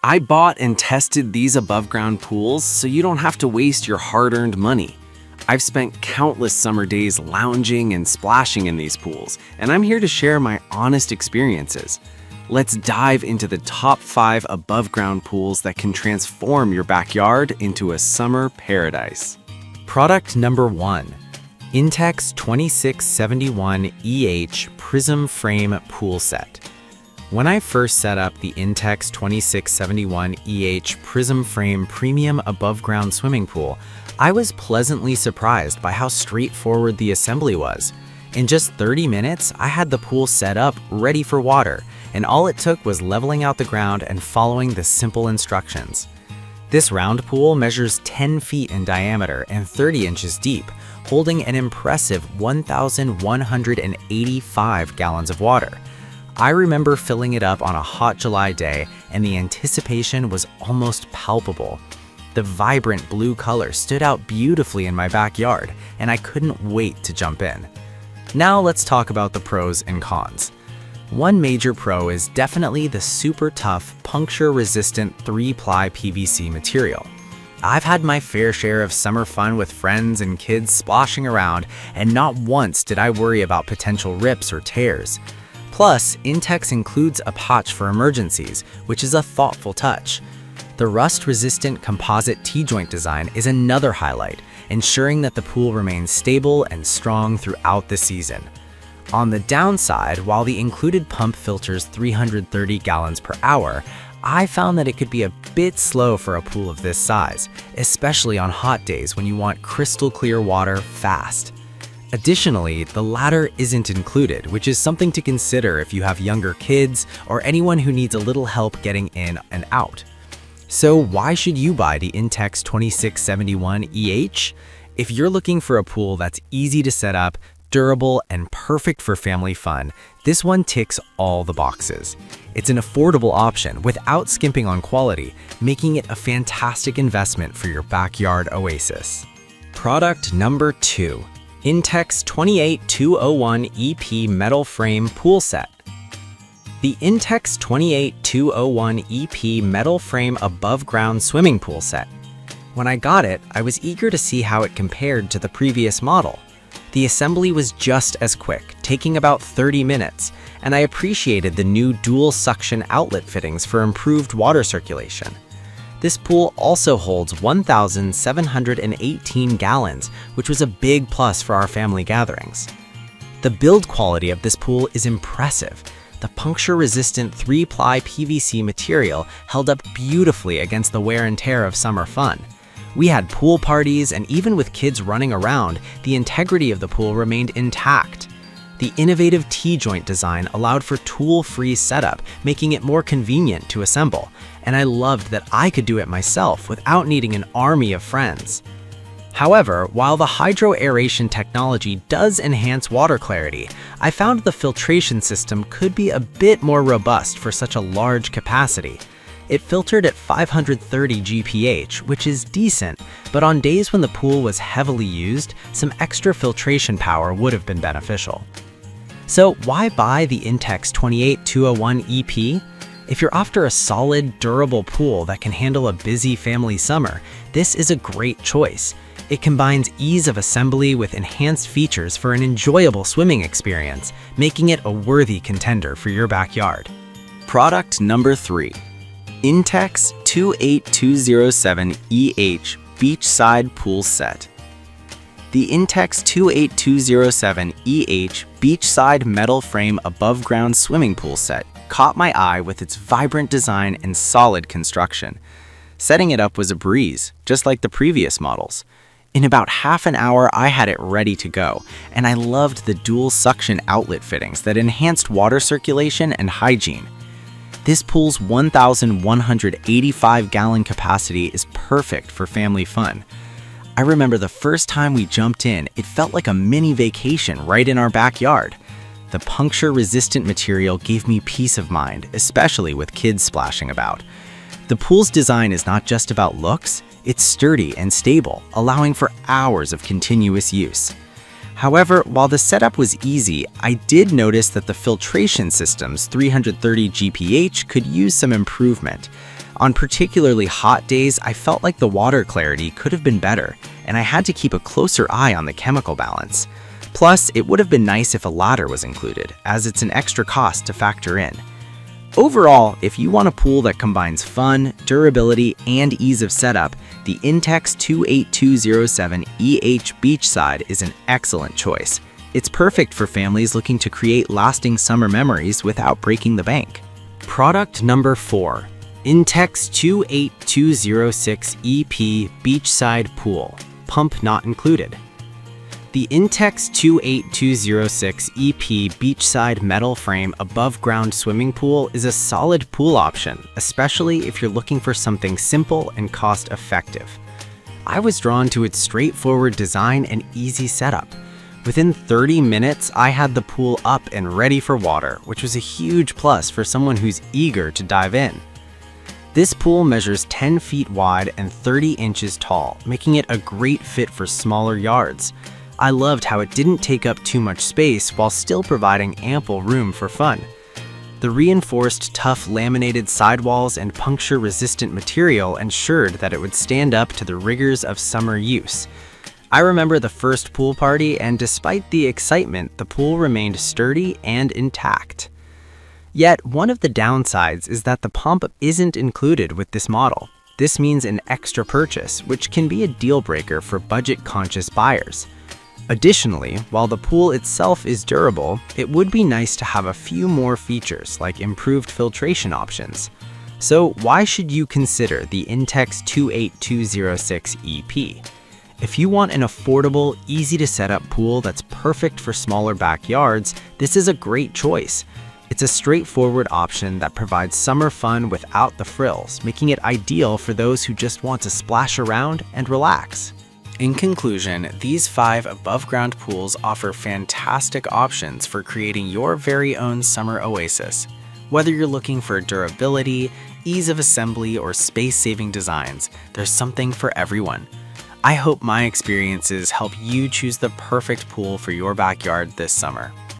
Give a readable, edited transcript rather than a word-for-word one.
I bought and tested these above-ground pools so you don't have to waste your hard-earned money. I've spent countless summer days lounging and splashing in these pools, and I'm here to share my honest experiences. Let's dive into the top 5 above-ground pools that can transform your backyard into a summer paradise. Product number 1. Intex 2671 Prism Frame Pool Set. When I first set up the Intex 2671 Prism Frame Premium Above Ground Swimming Pool, I was pleasantly surprised by how straightforward the assembly was. In just 30 minutes, I had the pool set up, ready for water, and all it took was leveling out the ground and following the simple instructions. This round pool measures 10 feet in diameter and 30 inches deep, holding an impressive 1,185 gallons of water. I remember filling it up on a hot July day, and the anticipation was almost palpable. The vibrant blue color stood out beautifully in my backyard, and I couldn't wait to jump in. Now let's talk about the pros and cons. One major pro is definitely the super tough, puncture-resistant 3-ply PVC material. I've had my fair share of summer fun with friends and kids splashing around, and not once did I worry about potential rips or tears. Plus, Intex includes a patch for emergencies, which is a thoughtful touch. The rust-resistant composite T-joint design is another highlight, ensuring that the pool remains stable and strong throughout the season. On the downside, while the included pump filters 330 gallons per hour, I found that it could be a bit slow for a pool of this size, especially on hot days when you want crystal clear water fast. Additionally, the ladder isn't included, which is something to consider if you have younger kids or anyone who needs a little help getting in and out. So why should you buy the Intex 2671 If you're looking for a pool that's easy to set up, durable, and perfect for family fun, this one ticks all the boxes. It's an affordable option without skimping on quality, making it a fantastic investment for your backyard oasis. Product number 2. Intex 28201 EP Metal Frame Pool Set. The Intex 28201 EP Metal Frame Above Ground Swimming Pool Set. When I got it, I was eager to see how it compared to the previous model. The assembly was just as quick, taking about 30 minutes, and I appreciated the new dual suction outlet fittings for improved water circulation. This pool also holds 1,718 gallons, which was a big plus for our family gatherings. The build quality of this pool is impressive. The puncture-resistant 3-ply PVC material held up beautifully against the wear and tear of summer fun. We had pool parties, and even with kids running around, the integrity of the pool remained intact. The innovative T-joint design allowed for tool-free setup, making it more convenient to assemble, and I loved that I could do it myself without needing an army of friends. However, while the hydro-aeration technology does enhance water clarity, I found the filtration system could be a bit more robust for such a large capacity. It filtered at 530 GPH, which is decent, but on days when the pool was heavily used, some extra filtration power would have been beneficial. So why buy the Intex 28201 EP? If you're after a solid, durable pool that can handle a busy family summer, this is a great choice. It combines ease of assembly with enhanced features for an enjoyable swimming experience, making it a worthy contender for your backyard. Product number 3. Intex 28207 Beachside Pool Set. The Intex 28207 Beachside Metal Frame Above Ground Swimming Pool Set caught my eye with its vibrant design and solid construction. Setting it up was a breeze, just like the previous models. In about half an hour, I had it ready to go, and I loved the dual suction outlet fittings that enhanced water circulation and hygiene. This pool's 1,185-gallon capacity is perfect for family fun. I remember the first time we jumped in, it felt like a mini vacation right in our backyard. The puncture-resistant material gave me peace of mind, especially with kids splashing about. The pool's design is not just about looks, it's sturdy and stable, allowing for hours of continuous use. However, while the setup was easy, I did notice that the filtration system's 330 GPH could use some improvement. On particularly hot days, I felt like the water clarity could have been better, and I had to keep a closer eye on the chemical balance. Plus, it would have been nice if a ladder was included, as it's an extra cost to factor in. Overall, if you want a pool that combines fun, durability, and ease of setup, the Intex 28207 Beachside is an excellent choice. It's perfect for families looking to create lasting summer memories without breaking the bank. Product number 4. Intex 28206 Beachside Pool, pump not included. The Intex 28206 Beachside metal frame above-ground swimming pool is a solid pool option, especially if you're looking for something simple and cost-effective. I was drawn to its straightforward design and easy setup. Within 30 minutes, I had the pool up and ready for water, which was a huge plus for someone who's eager to dive in. This pool measures 10 feet wide and 30 inches tall, making it a great fit for smaller yards. I loved how it didn't take up too much space while still providing ample room for fun. The reinforced, tough laminated sidewalls and puncture-resistant material ensured that it would stand up to the rigors of summer use. I remember the first pool party, and despite the excitement, the pool remained sturdy and intact. Yet, one of the downsides is that the pump isn't included with this model. This means an extra purchase, which can be a deal breaker for budget-conscious buyers. Additionally, while the pool itself is durable, it would be nice to have a few more features like improved filtration options. So why should you consider the Intex 28206 EP? If you want an affordable, easy-to-set-up pool that's perfect for smaller backyards, this is a great choice. It's a straightforward option that provides summer fun without the frills, making it ideal for those who just want to splash around and relax. In conclusion, these 5 above-ground pools offer fantastic options for creating your very own summer oasis. Whether you're looking for durability, ease of assembly, or space-saving designs, there's something for everyone. I hope my experiences help you choose the perfect pool for your backyard this summer.